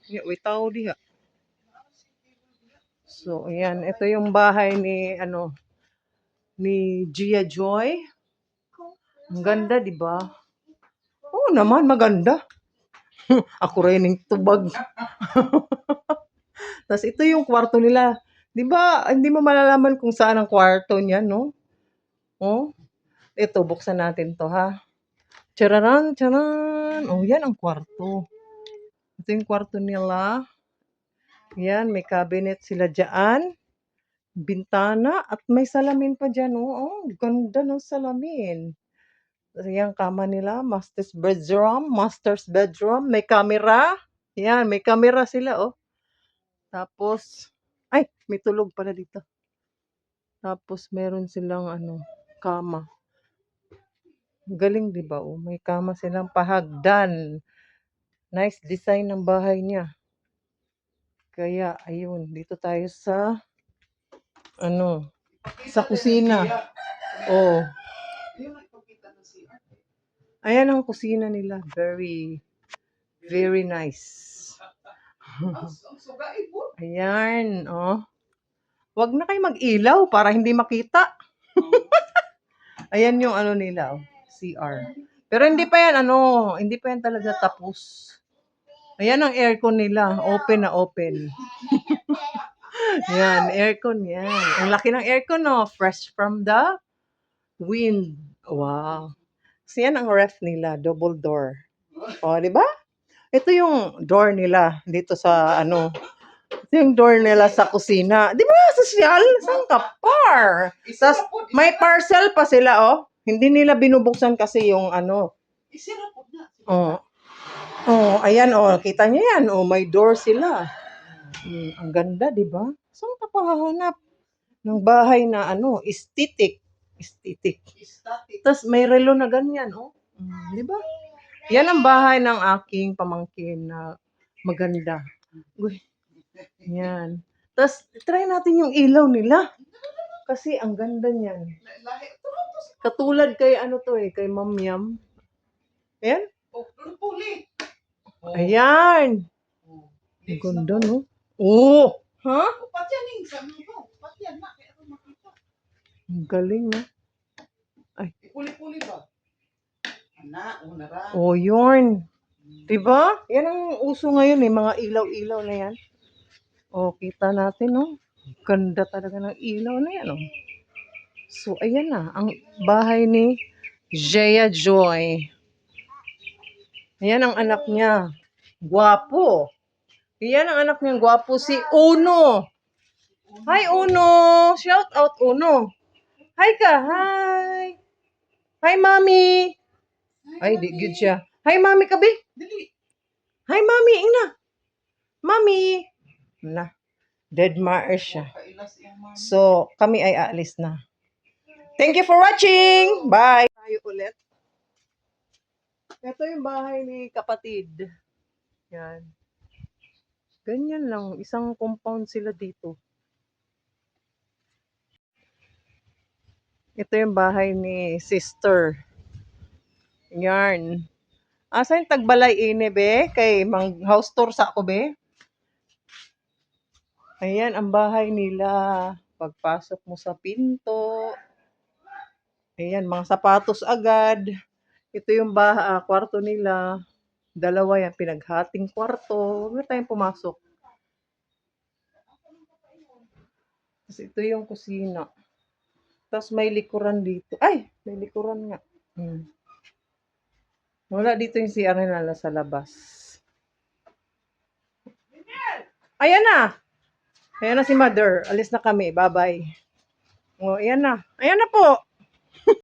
Wait, tao diha. So, ayan. Ito yung bahay ni Gia Joy. Ang ganda, di ba? Oo naman, maganda. Ako rin yung tubag. Tapos ito yung kwarto nila. Di ba, hindi mo malalaman kung saan ang kwarto niya, no? Oh, ito, buksan natin to, ha? Chararan, charan. Oh, yan ang kwarto. Ito yung kwarto nila. Yan, may cabinet sila dyan. Bintana at may salamin pa dyan. Oh, ganda ng salamin. Yan, kama nila. Master's bedroom. May camera. Yan, may camera sila, oh. Tapos, ay, may tulog pala dito. Tapos, meron silang, kama. Galing, di ba? Oh, may kama silang pahagdan. Nice design ng bahay niya. Kaya, ayun, dito tayo sa, sa kusina. Oh. Ayan ang kusina nila. Very, very nice. Ayan, oh. Wag na kayo mag-ilaw para hindi makita. Ayan yung nila, oh, CR. Pero hindi pa yan, hindi pa yan talaga tapos. Ayan ang aircon nila. Open na open. Yan, aircon yan. Ang laki ng aircon, no? Fresh from the wind. Wow. So, yan ang ref nila. Double door. O, di ba? Ito yung door nila dito sa, ito yung door nila sa kusina. Di ba? Sosyal? Saan ka par? Tapos, may parcel pa sila, oh. Hindi nila binubuksan kasi yung, Oh. Oh, ayan, oh. Kita niyo yan. Oh, may door sila. Ang ganda, di ba? Saan ka pa hahanap ng bahay na aesthetic? Aesthetic. Tapos may relo na ganyan, oh. Di ba? Yan ang bahay ng aking pamangkin na maganda. Uy, yan. Tapos try natin yung ilaw nila. Kasi ang ganda niyan. Katulad kay kay Ma'am Yam. Ayan. Ayan. Ang ganda, no? Oh! Ha? Ang galing, no? Ay. Puli-puli ba? Oh, yun. Diba? Yan ang uso ngayon, mga ilaw-ilaw na yan. Oh, kita natin, no? Ganda talaga ng ilaw na yan, oh. So, ayan na. Ang bahay ni Gia Joy. Ayan ang anak niya. Guwapo. Ayan ang anak niya. Guwapo si Uno. Hi, Uno. Shout out, Uno. Hi ka. Hi. Hi, Mami. Ay, di good siya. Hi, Mami kabi. Hi, Mami. Ina. Mami. Na. Dead maar siya. So, kami ay aalis na. Thank you for watching. Bye. Tayo ulit. Ito yung bahay ni kapatid. Yan. Ganyan lang. Isang compound sila dito. Ito yung bahay ni sister. Yarn. Asa yung tagbalay ini, be? Kay mang house tour sa ako, be? Ayan ang bahay nila. Pagpasok mo sa pinto. Ayan, mga sapatos agad. Ito yung kwarto nila. Dalawa yan, pinaghating kwarto. Huwag na tayong pumasok. Tapos ito yung kusina. Tapos may likuran dito. Ay, may likuran nga. Wala dito yung CR nila sa labas. Ayan na! Ayan na si Mother. Alis na kami. Bye-bye. Oh, ayan na. Ayan na po.